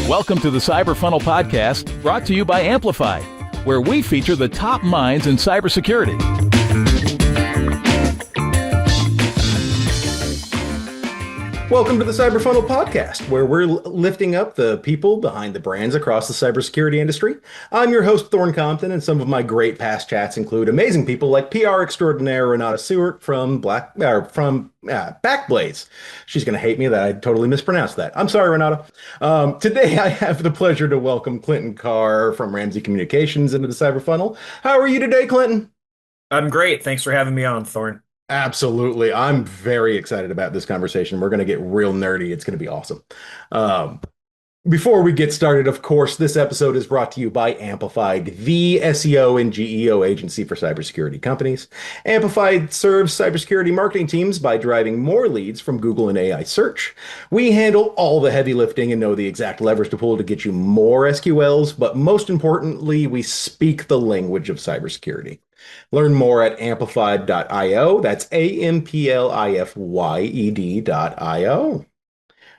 Welcome to the Cyber Funnel Podcast, brought to you by Amplifyed, where we feature the top minds in cybersecurity. Welcome to the Cyber Funnel Podcast, where we're lifting up the people behind the brands across the cybersecurity industry. I'm your host, Thorne Compton, and some of my great past chats include amazing people like PR extraordinaire Renata Seward from Backblaze. She's going to hate me that I totally mispronounced that. I'm sorry, Renata. Today, I have the pleasure to welcome Clinton Karr from Ramsey Communications into the Cyber Funnel. How are you today, Clinton? I'm great. Thanks for having me on, Thorne. Absolutely. I'm very excited about this conversation. We're going to get real nerdy. It's going to be awesome. Before we get started, of course, this episode is brought to you by Amplifyed, the SEO and GEO agency for cybersecurity companies. Amplifyed serves cybersecurity marketing teams by driving more leads from Google and AI search. We handle all the heavy lifting and know the exact levers to pull to get you more SQLs, but most importantly, we speak the language of cybersecurity. Learn more at amplifyed.io. That's amplifyed.io.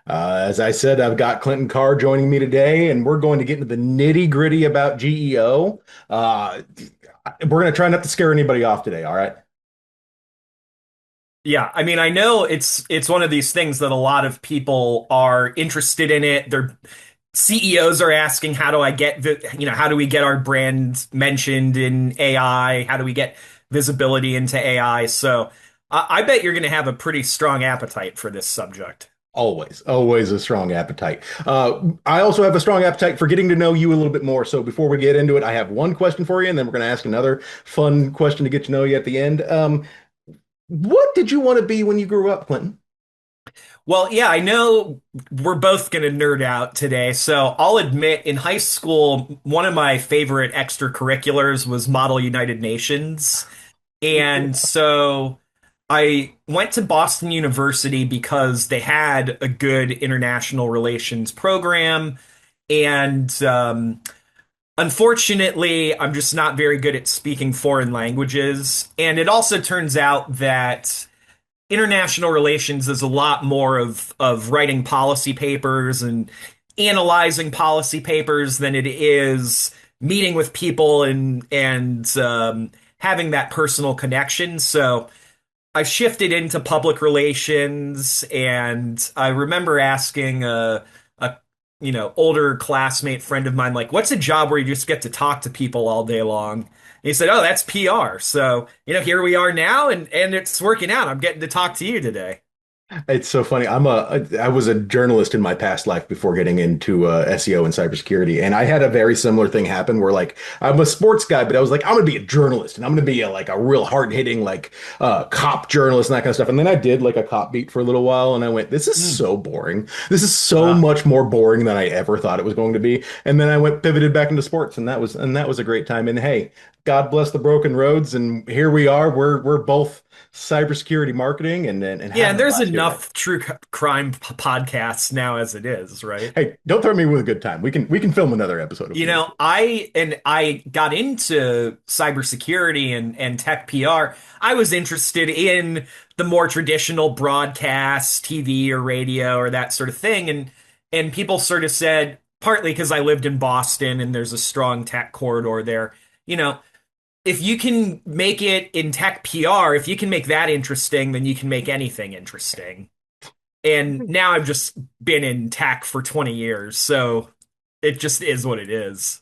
As I said, I've got Clinton Karr joining me today, and we're going to get into the nitty gritty about GEO. We're going to try not to scare anybody off today, all right? Yeah, I mean, I know it's one of these things that a lot of people are interested in it. Their CEOs are asking, how do I get how do we get our brand mentioned in AI? How do we get visibility into AI? So I bet you're going to have a pretty strong appetite for this subject. Always a strong appetite. I also have a strong appetite for getting to know you a little bit more. So before we get into it, I have one question for you, and then we're going to ask another fun question to get to know you at the end. What did you want to be when you grew up, Clinton? Well, yeah, I know we're both going to nerd out today. So I'll admit, in high school, one of my favorite extracurriculars was Model United Nations. And so I went to Boston University because they had a good international relations program. And unfortunately, I'm just not very good at speaking foreign languages. And it also turns out that international relations is a lot more of writing policy papers and analyzing policy papers than it is meeting with people and having that personal connection. So I shifted into public relations, and I remember asking a older classmate friend of mine, like, what's a job where you just get to talk to people all day long? And he said, oh, that's PR. So, here we are now, and it's working out. I'm getting to talk to you today. It's so funny. I was a journalist in my past life before getting into SEO and cybersecurity, and I had a very similar thing happen where, like, I'm a sports guy, but I was like, I'm gonna be a journalist, and I'm gonna be a real hard hitting cop journalist and that kind of stuff. And then I did like a cop beat for a little while, and I went, this is so boring. This is so much more boring than I ever thought it was going to be. And then I pivoted back into sports, and that was a great time. And hey, God bless the broken roads, and here we are. We're both cybersecurity marketing and yeah, there's enough true crime podcasts now as it is, right? Hey, don't throw me with a good time. We can film another episode. I got into cybersecurity and tech PR. I was interested in the more traditional broadcast, TV or radio or that sort of thing, and people sort of said, partly because I lived in Boston and there's a strong tech corridor there, if you can make it in tech PR, if you can make that interesting, then you can make anything interesting. And now I've just been in tech for 20 years, so it just is what it is.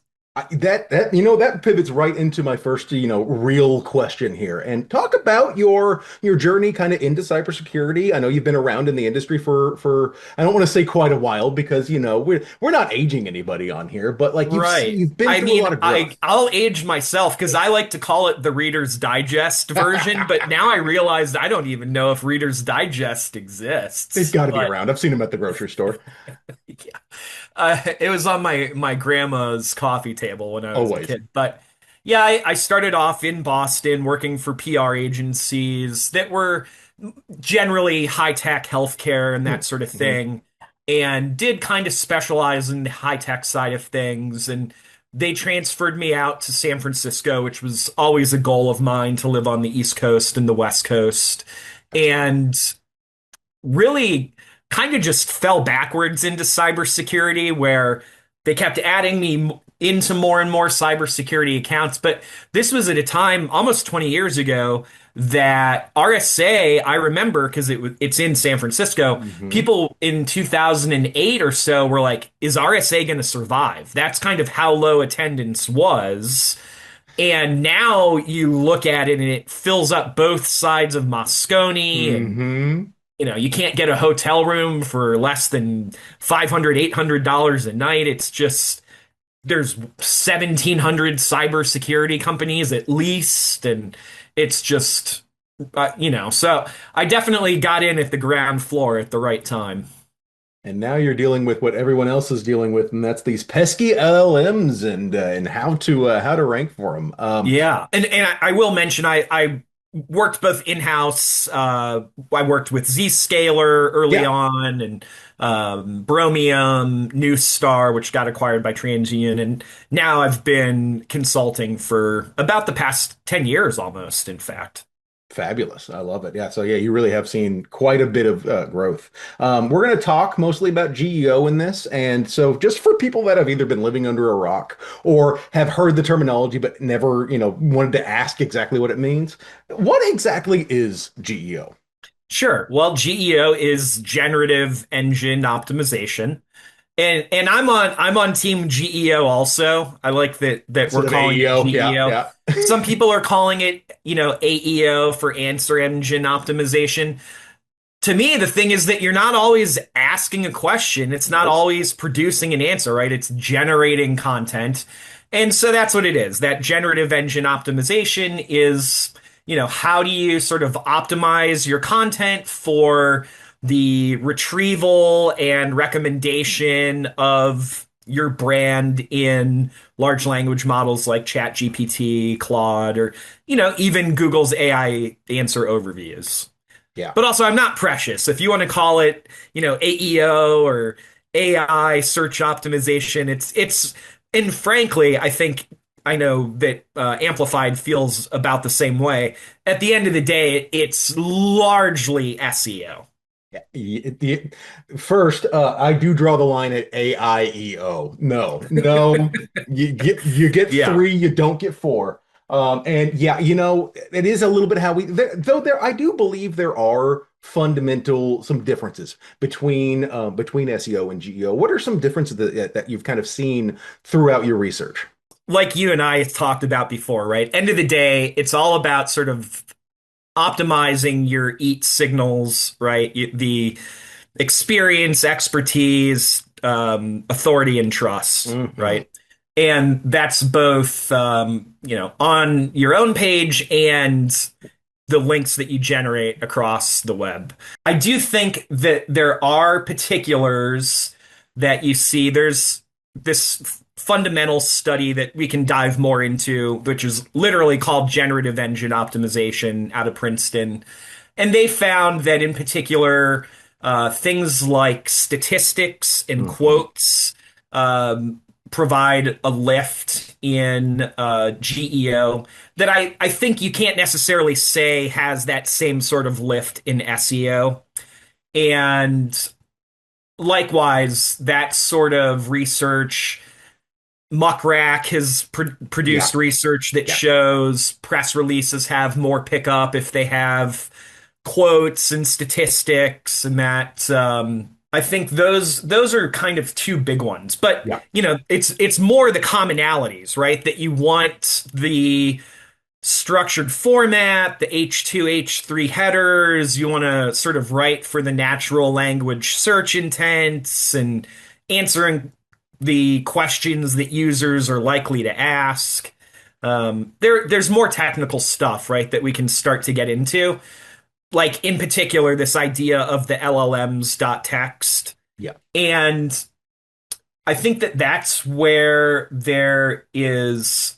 That pivots right into my first real question here, and talk about your journey kind of into cybersecurity. I know you've been around in the industry for I don't want to say quite a while, because we're not aging anybody on here, but like you've been through a lot of growth. I'll age myself because I like to call it the Reader's Digest version, but now I realized I don't even know if Reader's Digest exists. It's got to be around. I've seen them at the grocery store. Yeah. It was on my grandma's coffee table when I was a kid. But yeah, I started off in Boston working for PR agencies that were generally high-tech healthcare and that sort of thing, and did kind of specialize in the high-tech side of things. And they transferred me out to San Francisco, which was always a goal of mine, to live on the East Coast and the West Coast. And really kind of just fell backwards into cybersecurity, where they kept adding me into more and more cybersecurity accounts. But this was at a time almost 20 years ago that RSA, I remember because it's in San Francisco, Hmm. people in 2008 or so were like, is RSA going to survive? That's kind of how low attendance was. And now you look at it and it fills up both sides of Moscone, and Hmm. you can't get a hotel room for less than $500, $800 a night. It's just there's 1,700 cybersecurity companies at least, and it's just so I definitely got in at the ground floor at the right time. And now you're dealing with what everyone else is dealing with, and that's these pesky LLMs and how to rank for them. Yeah, and I will mention I worked both in-house. I worked with Zscaler early Yeah, on, and Bromium, New Star, which got acquired by TransUnion, and now I've been consulting for about the past 10 years almost, in fact. fabulous. I love it. Yeah. So yeah, you really have seen quite a bit of growth. We're going to talk mostly about GEO in this, and so just for people that have either been living under a rock or have heard the terminology but never, wanted to ask exactly what it means, what exactly is GEO? Sure. Well, GEO is generative engine optimization. And I'm on team GEO also. I like that Instead we're of calling it AEO, yeah, GEO. yeah. Some people are calling it, AEO for answer engine optimization. To me, the thing is that you're not always asking a question. It's not Nope. always producing an answer, right? It's generating content. And so that's what it is. That generative engine optimization is, how do you sort of optimize your content for the retrieval and recommendation of your brand in large language models like ChatGPT, Claude, or, even Google's AI answer overviews. Yeah. But also, I'm not precious. If you want to call it, AEO or AI search optimization, and frankly, I know that Amplified feels about the same way. At the end of the day, it's largely SEO. Yeah. First, I do draw the line at AIEO. No, no, you get Yeah. three, you don't get four. And yeah, it is a little bit how though there I do believe there are fundamental some differences between SEO and GEO. What are some differences that you've kind of seen throughout your research? Like you and I talked about before, right? End of the day, it's all about sort of optimizing your EAT signals, right? The experience, expertise, authority, and trust, Hmm. right? And that's both, on your own page and the links that you generate across the web. I do think that there are particulars that you see. There's this fundamental study that we can dive more into, which is literally called generative engine optimization out of Princeton. And they found that in particular, things like statistics and Hmm. quotes provide a lift in GEO that I think you can't necessarily say has that same sort of lift in SEO. And likewise, that sort of research, Muckrack has produced Yeah, research that yeah. shows press releases have more pickup if they have quotes and statistics, and that I think those are kind of two big ones. But Yeah. it's more the commonalities, right? That you want the structured format, the H2, H3 headers. You want to sort of write for the natural language search intents and answering the questions that users are likely to ask. There's more technical stuff, right, that we can start to get into. Like in particular, this idea of the LLMs.txt. Yeah. And I think that that's where there is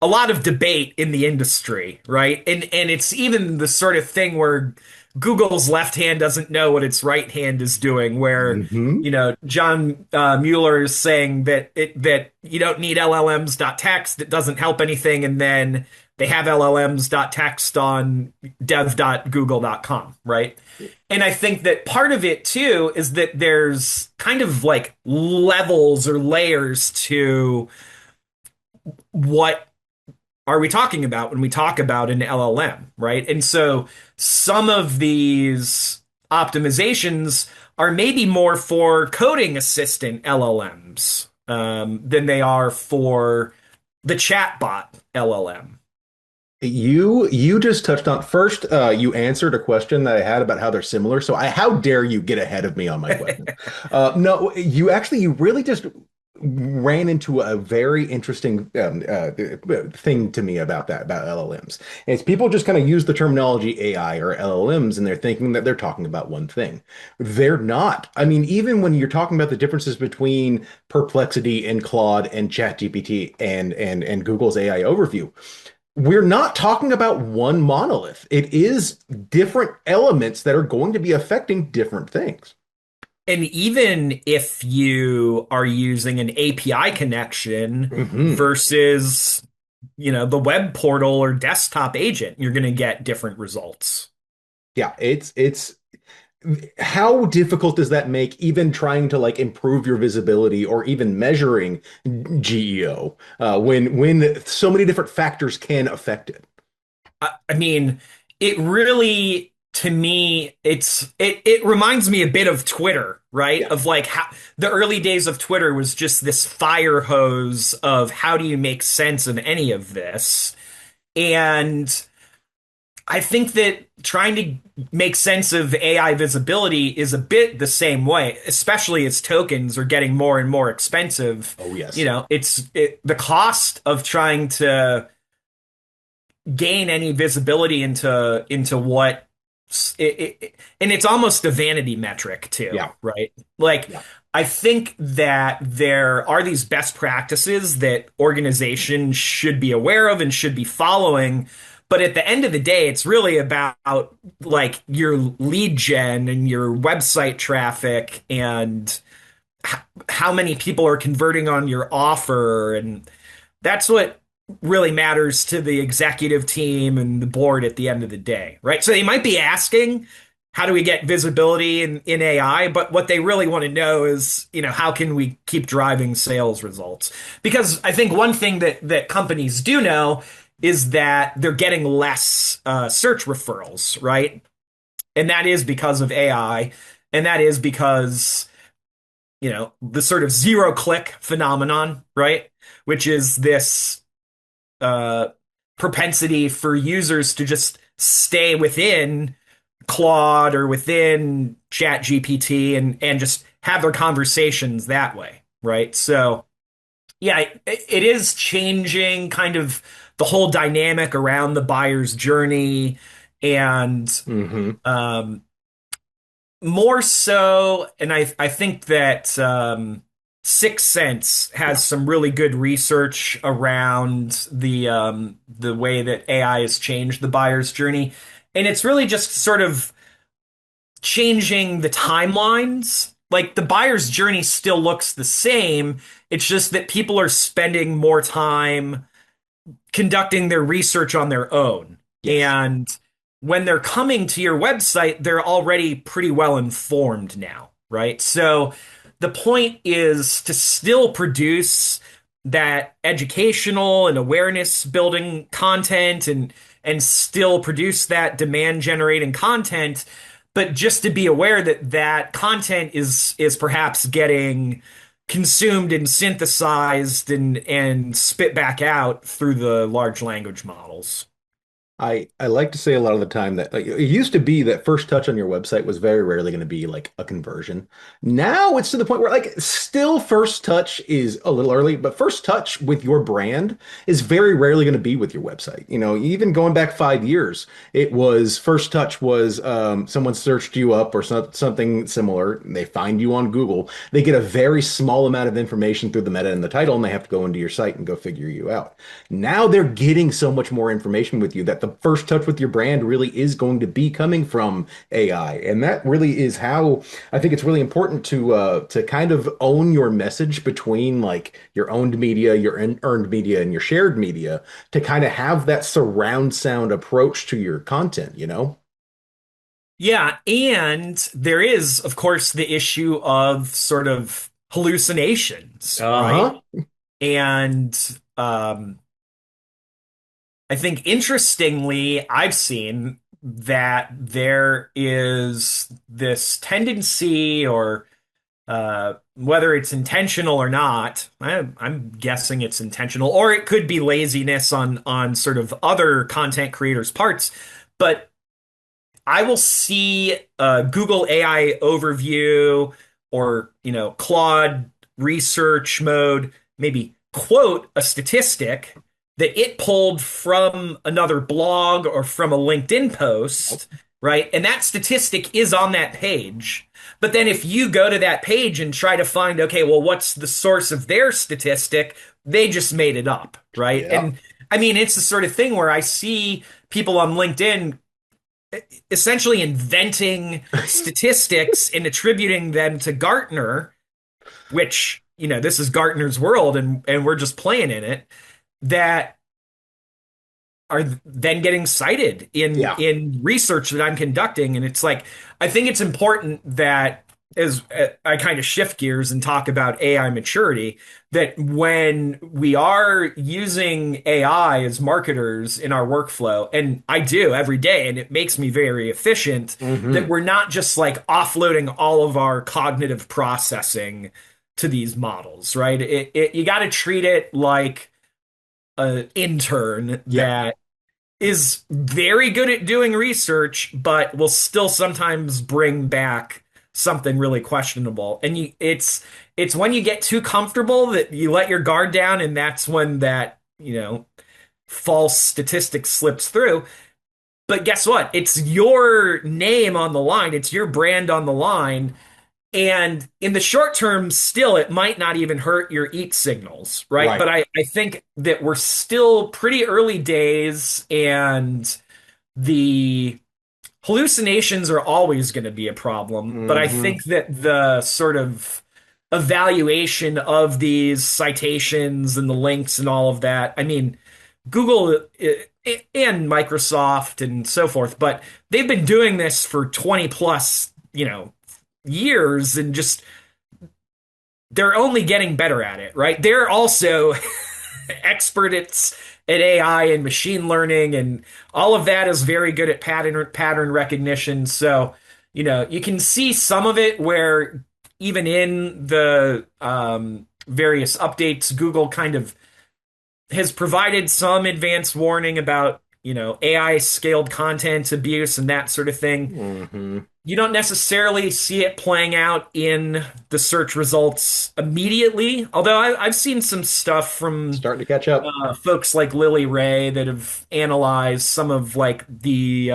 a lot of debate in the industry, right? And it's even the sort of thing where Google's left hand doesn't know what its right hand is doing, where, Hmm. John Mueller is saying that you don't need LLMs.txt, it doesn't help anything, and then they have LLMs.txt on dev.google.com, right? And I think that part of it too is that there's kind of like levels or layers to what are we talking about when we talk about an LLM, right? And so some of these optimizations are maybe more for coding assistant LLMs than they are for the chatbot LLM. You just touched on first. You answered a question that I had about how they're similar. So how dare you get ahead of me on my question? No, you really just ran into a very interesting thing to me about that about LLMs. It's people just kind of use the terminology AI or LLMs, and they're thinking that they're talking about one thing. They're not. I mean, even when you're talking about the differences between Perplexity and Claude and ChatGPT and Google's AI overview, we're not talking about one monolith. It is different elements that are going to be affecting different things. And even if you are using an API connection Hmm. versus, the web portal or desktop agent, you're going to get different results. Yeah, it's how difficult does that make even trying to like improve your visibility or even measuring GEO when so many different factors can affect it? I mean, it really, to me, it reminds me a bit of Twitter, right? Yeah. Of like how the early days of Twitter was just this fire hose of how do you make sense of any of this? And I think that trying to make sense of AI visibility is a bit the same way, especially as tokens are getting more and more expensive. Oh, yes. The cost of trying to gain any visibility into what and it's almost a vanity metric too, Yeah. right? Like Yeah. I think that there are these best practices that organizations should be aware of and should be following, but at the end of the day it's really about like your lead gen and your website traffic and how many people are converting on your offer, and that's what really matters to the executive team and the board at the end of the day, right? So they might be asking, how do we get visibility in AI? But what they really want to know is, how can we keep driving sales results? Because I think one thing that companies do know is that they're getting less search referrals, right? And that is because of AI, and that is because the sort of zero click phenomenon, right? Which is this uh, propensity for users to just stay within Claude or within Chat GPT and just have their conversations that way, right? So yeah, it is changing kind of the whole dynamic around the buyer's journey, and Hmm. um, more so, and I think that Sixth Sense Yeah. has some really good research around the way that AI has changed the buyer's journey, and it's really just sort of changing the timelines. Like the buyer's journey still looks the same. It's just that people are spending more time conducting their research on their own. Yes. And when they're coming to your website, they're already pretty well informed now, right? So the point is to still produce that educational and awareness building content and still produce that demand generating content, but just to be aware that that content is perhaps getting consumed and synthesized and spit back out through the large language models. I like to say a lot of the time that like, it used to be that first touch on your website was very rarely going to be like a conversion. Now it's to the point where like still first touch is a little early, but first touch with your brand is very rarely going to be with your website. Even going back 5 years, it was first touch was someone searched you up or something similar, and they find you on Google. They get a very small amount of information through the meta and the title, and they have to go into your site and go figure you out. Now they're getting so much more information with you that the first touch with your brand really is going to be coming from AI. And that really is how I think it's really important to kind of own your message between like your owned media, your earned media, and your shared media to kind of have that surround sound approach to your content, you know? Yeah, and there is, of course, the issue of sort of hallucinations, right? Uh-huh. And I think interestingly, I've seen that there is this tendency, or whether it's intentional or not, I'm guessing it's intentional, or it could be laziness on sort of other content creators' parts. But I will see Google AI overview or, Claude research mode, maybe quote a statistic that it pulled from another blog or from a LinkedIn post, right? And that statistic is on that page. But then if you go to that page and try to find, okay, well, what's the source of their statistic? They just made it up, right? Yeah. And I mean, it's the sort of thing where I see people on LinkedIn essentially inventing statistics and attributing them to Gartner, which, this is Gartner's world and we're just playing in it, that are then getting cited in Yeah. research that I'm conducting. And it's like, I think it's important that as I kind of shift gears and talk about AI maturity, that when we are using AI as marketers in our workflow, and I do every day, and it makes me very efficient, that Hmm. we're not just like offloading all of our cognitive processing to these models, right? You got to treat it like an intern Yeah. that is very good at doing research, but will still sometimes bring back something really questionable. And it's when you get too comfortable that you let your guard down, and that's when that, false statistic slips through. But guess what? It's your name on the line, it's your brand on the line. And in the short term, still, it might not even hurt your eat signals, right? Right. But I think that we're still pretty early days, and the hallucinations are always going to be a problem. But I Hmm. think that the sort of evaluation of these citations and the links and all of that, I mean, Google and Microsoft and so forth, but they've been doing this for 20 plus, years, and just they're only getting better at it, right? They're also experts at AI and machine learning, and all of that is very good at pattern recognition. So, you can see some of it where even in the various updates, Google kind of has provided some advanced warning about, AI scaled content abuse and that sort of thing. Hmm. You don't necessarily see it playing out in the search results immediately, although I've seen some stuff from Starting to catch up. folks like Lily Ray that have analyzed some of like the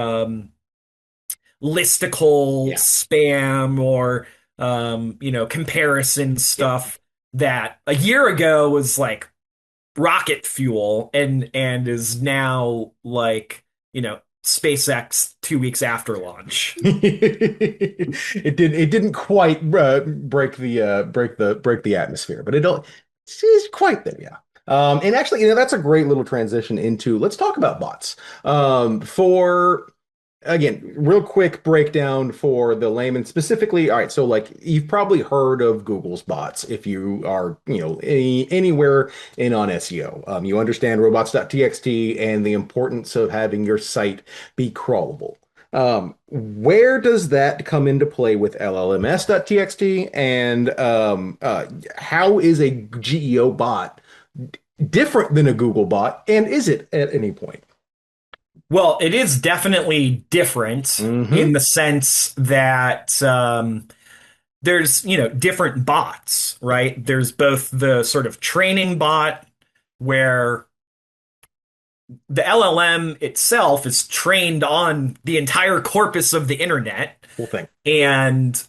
listicle Yeah. spam or comparison Yep. stuff that a year ago was like rocket fuel, and is now like, SpaceX 2 weeks after launch. It didn't quite break the atmosphere, but it's quite there, yeah. And actually, that's a great little transition into let's talk about bots. For again, real quick breakdown for the layman specifically. All right, so like you've probably heard of Google's bots if you are, anywhere in on SEO. You understand robots.txt and the importance of having your site be crawlable. Where does that come into play with LLMs.txt and how is a GEO bot different than a Google bot? And is it at any point? Well, it is definitely different in Hmm. the sense that there's, different bots, right? There's both the sort of training bot where the LLM itself is trained on the entire corpus of the internet, Cool thing. and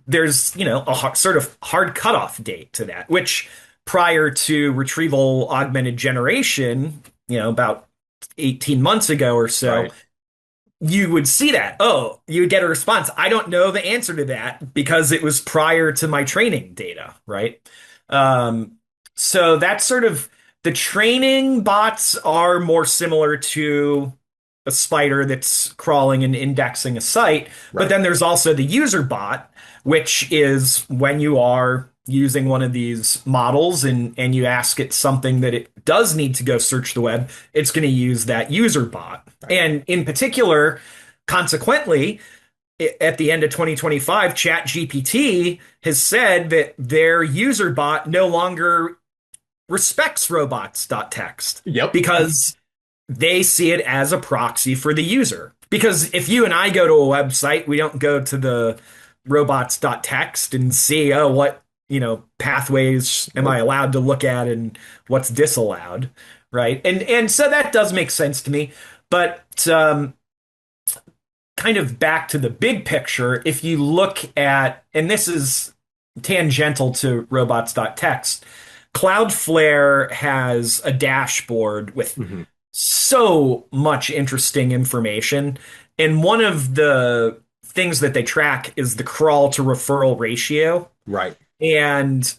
there's, a sort of hard cutoff date to that, which prior to retrieval augmented generation, about 18 months ago or so, Right. you would see that. Oh, you would get a response. I don't know the answer to that because it was prior to my training data, right? Um, so that's sort of the training bots are more similar to a spider that's crawling and indexing a site. But Right. then there's also the user bot, which is when you are using one of these models and you ask it something that it does need to go search the web, it's going to use that user bot. Right. And in particular, consequently, at the end of 2025, ChatGPT has said that their user bot no longer respects robots.txt Yep. because they see it as a proxy for the user. Because if you and I go to a website, we don't go to the robots.txt and see, oh, what, pathways am I Nope. allowed to look at and what's disallowed, right? And so that does make sense to me. But kind of back to the big picture, if you look at, and this is tangential to robots.txt, Cloudflare has a dashboard with Hmm. so much interesting information. And one of the things that they track is the crawl to referral ratio. Right. And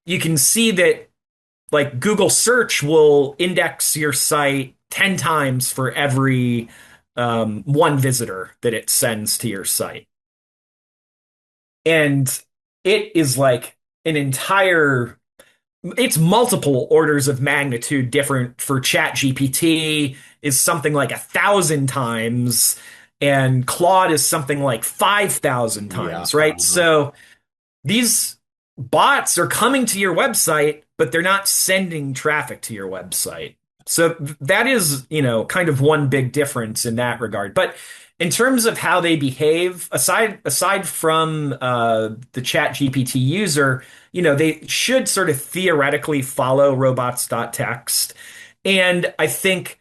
you can see that like Google search will index your site 10 times for every one visitor that it sends to your site. And it is like an entire it's multiple orders of magnitude different for ChatGPT is something like 1,000 times, and Claude is something like 5,000 Yeah. times, right? So these bots are coming to your website, but they're not sending traffic to your website. So that is, kind of one big difference in that regard. But in terms of how they behave, aside from the Chat GPT user, they should sort of theoretically follow robots.txt. And I think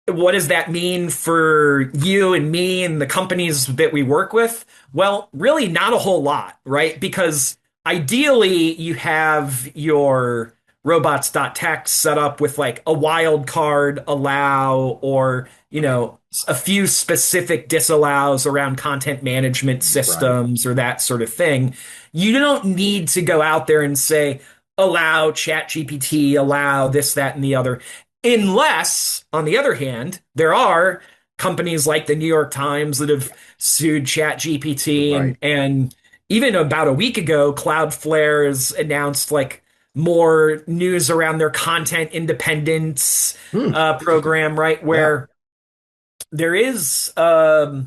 what does that mean for you and me and the companies that we work with? Well, really not a whole lot, right? Because ideally you have your robots.txt set up with like a wildcard allow or, a few specific disallows around content management Right. systems or that sort of thing. You don't need to go out there and say, allow ChatGPT, allow this, that, and the other. Unless, on the other hand, there are companies like the New York Times that have sued ChatGPT, Right. and even about a week ago, Cloudflare has announced like more news around their content independence Hmm. program, right? Yeah. Where there is a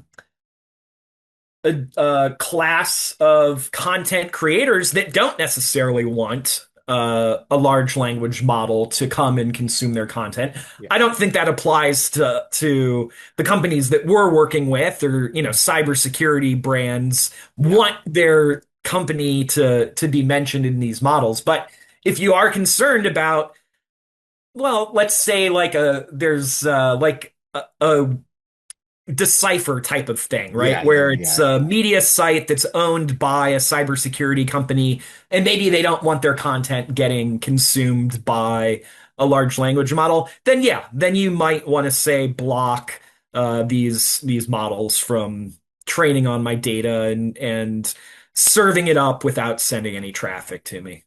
class of content creators that don't necessarily want a large language model to come and consume their content. Yeah. I don't think that applies to the companies that we're working with, or cybersecurity brands Yeah. want their company to be mentioned in these models. But if you are concerned about, well, let's say like there's like a decipher type of thing, right? Yeah. Yeah. Where it's Yeah. a media site that's owned by a cybersecurity company, and maybe they don't want their content getting consumed by a large language model. Then yeah, then you might want to say block these models from training on my data and serving it up without sending any traffic to me.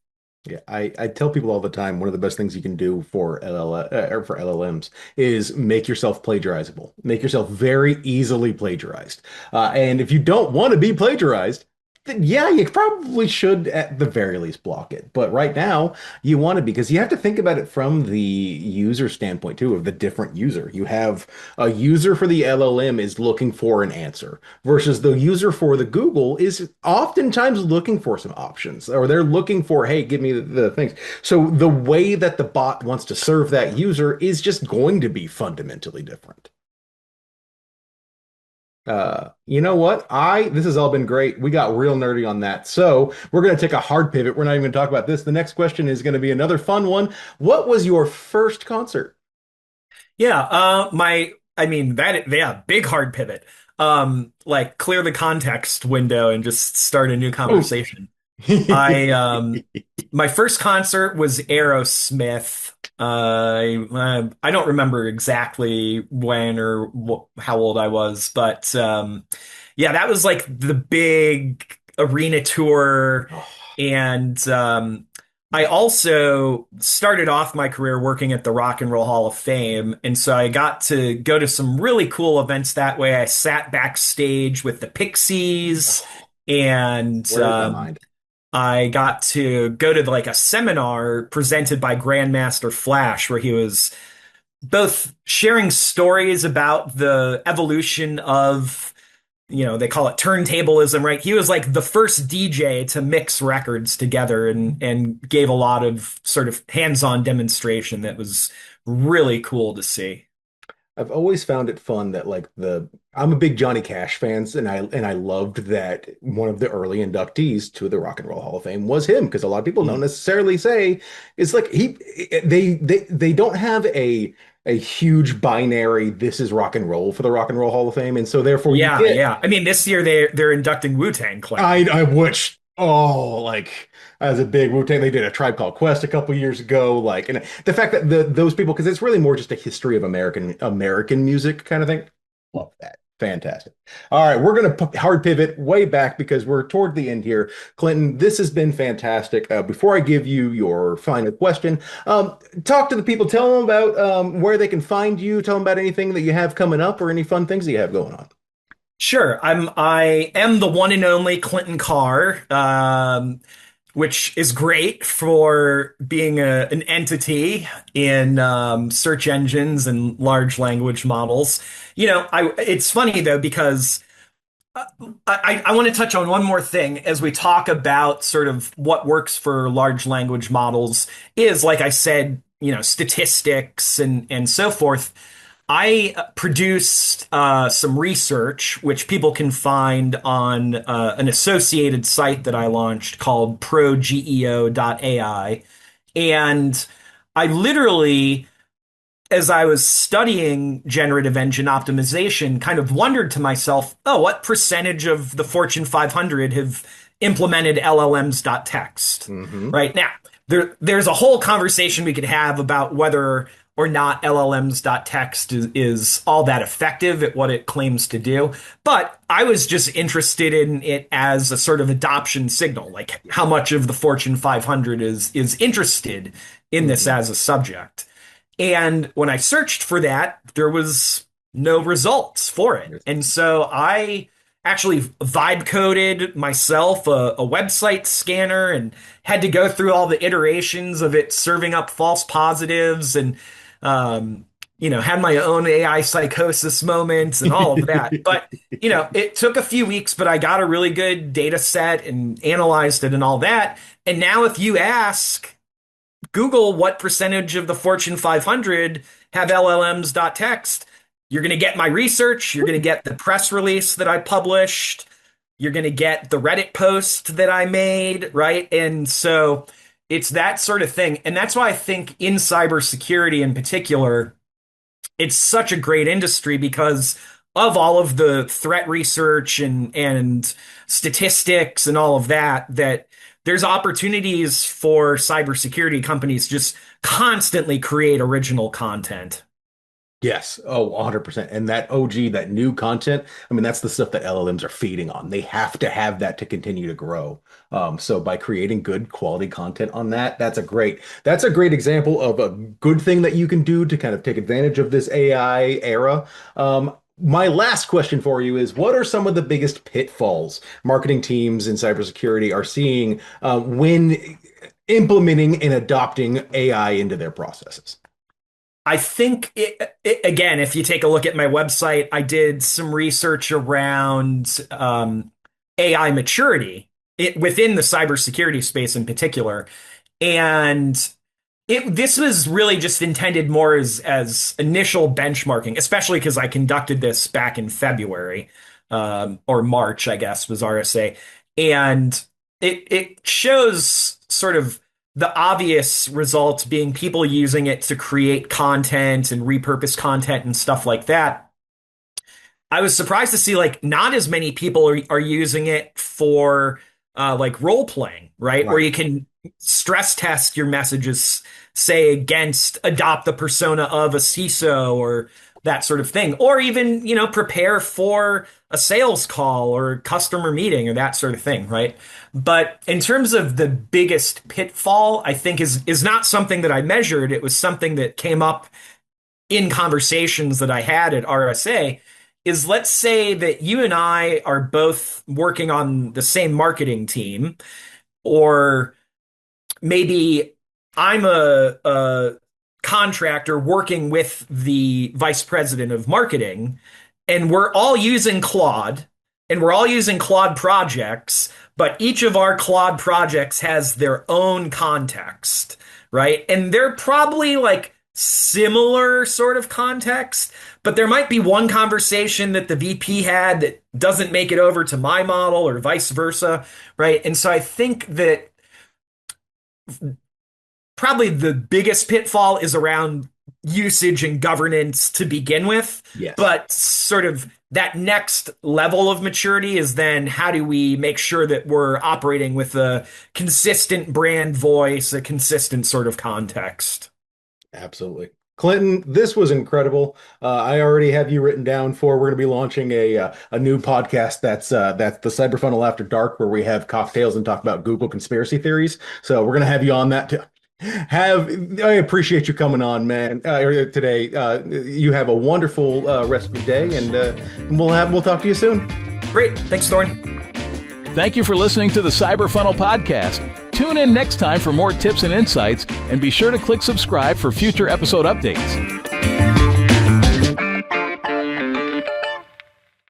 Yeah, I tell people all the time one of the best things you can do for or for LLMs is make yourself plagiarizable. Make yourself very easily plagiarized. And if you don't want to be plagiarized, then yeah, you probably should at the very least block it. But right now, you want to because you have to think about it from the user standpoint too, of the different user. You have a user for the LLM is looking for an answer versus the user for the Google is oftentimes looking for some options or they're looking for, hey, give me the things. So the way that the bot wants to serve that user is just going to be fundamentally different. You know what? This has all been great. We got real nerdy on that. So we're going to take a hard pivot. We're not even going to talk about this. The next question is going to be another fun one. What was your first concert? Yeah, I mean that, yeah, big hard pivot. Like clear the context window and just start a new Oh, conversation. I My first concert was Aerosmith. I don't remember exactly when or how old I was, but yeah, that was like the big arena tour, and I also started off my career working at the Rock and Roll Hall of Fame, and so I got to go to some really cool events that way. I sat backstage with the Pixies, and Where is my mind? I got to go to like a seminar presented by Grandmaster Flash, where he was both sharing stories about the evolution of, they call it turntablism, right? He was like the first DJ to mix records together and gave a lot of sort of hands-on demonstration that was really cool to see. I've always found it fun that I'm a big Johnny Cash fans, and I loved that one of the early inductees to the Rock and Roll Hall of Fame was him, because a lot of people don't Mm. necessarily say it's like they don't have a huge binary, this is rock and roll for the Rock and Roll Hall of Fame, and so therefore you Yeah, get yeah. I mean, this year they're inducting Wu-Tang Clan. I wish, like, as a big Wu-Tang, they did a Tribe Called Quest a couple years ago, like, and the fact that those people, because it's really more just a history of American music kind of thing. Love that. Fantastic. All right, we're going to hard pivot way back because we're toward the end here. Clinton, this has been fantastic. Before I give you your final question, talk to the people. Tell them about where they can find you. Tell them about anything that you have coming up or any fun things that you have going on. Sure, I am the one and only Clinton Karr, which is great for being an entity in search engines and large language models. It's funny though because I want to touch on one more thing as we talk about sort of what works for large language models is, like I said, statistics and so forth. I produced some research, which people can find on an associated site that I launched called ProGEO.ai. And I literally, as I was studying generative engine optimization, kind of wondered to myself, oh, what percentage of the Fortune 500 have implemented LLMs.txt? Hmm. Right now, there's a whole conversation we could have about whether or not LLMs.txt is all that effective at what it claims to do. But I was just interested in it as a sort of adoption signal, like how much of the Fortune 500 is interested in this Hmm. as a subject. And when I searched for that, there was no results for it. And so I actually vibe coded myself a website scanner and had to go through all the iterations of it serving up false positives and, had my own AI psychosis moments and all of that. But, it took a few weeks, but I got a really good data set and analyzed it and all that. And now if you ask Google what percentage of the Fortune 500 have LLMs.txt, you're going to get my research. You're going to get the press release that I published. You're going to get the Reddit post that I made, right? And so it's that sort of thing. And that's why I think in cybersecurity in particular, it's such a great industry because of all of the threat research and statistics and all of that there's opportunities for cybersecurity companies just constantly create original content. Yes. Oh, 100%. And that OG, that new content, I mean, that's the stuff that LLMs are feeding on. They have to have that to continue to grow. So by creating good quality content on that, that's a great example of a good thing that you can do to kind of take advantage of this AI era. My last question for you is, what are some of the biggest pitfalls marketing teams in cybersecurity are seeing when implementing and adopting AI into their processes? I think again, if you take a look at my website, I did some research around AI maturity within the cybersecurity space in particular. And this was really just intended more as initial benchmarking, especially because I conducted this back in February, or March, I guess, was RSA. And it shows sort of the obvious results being people using it to create content and repurpose content and stuff like that. I was surprised to see like not as many people are using it for like role playing, right? Where you can stress test your messages, say against adopt the persona of a CISO or that sort of thing, or even, prepare for a sales call or customer meeting or that sort of thing, right? But in terms of the biggest pitfall, I think is not something that I measured. It was something that came up in conversations that I had at RSA. Is, let's say that you and I are both working on the same marketing team, or maybe I'm a contractor working with the vice president of marketing, and we're all using Claude, and we're all using Claude projects, but each of our Claude projects has their own context, right? And they're probably like similar sort of context, but there might be one conversation that the VP had that doesn't make it over to my model or vice versa, right? And so I think that probably the biggest pitfall is around usage and governance to begin with. Yes. But sort of that next level of maturity is then how do we make sure that we're operating with a consistent brand voice, a consistent sort of context. Absolutely. Clinton, this was incredible. I already have you written down for, we're going to be launching a new podcast that's the Cyber Funnel After Dark, where we have cocktails and talk about Google conspiracy theories. So we're going to have you on that too. I appreciate you coming on, man, today. You have a wonderful rest of your day, and we'll talk to you soon. Great. Thanks, Thorne. Thank you for listening to the Cyber Funnel Podcast. Tune in next time for more tips and insights, and be sure to click subscribe for future episode updates.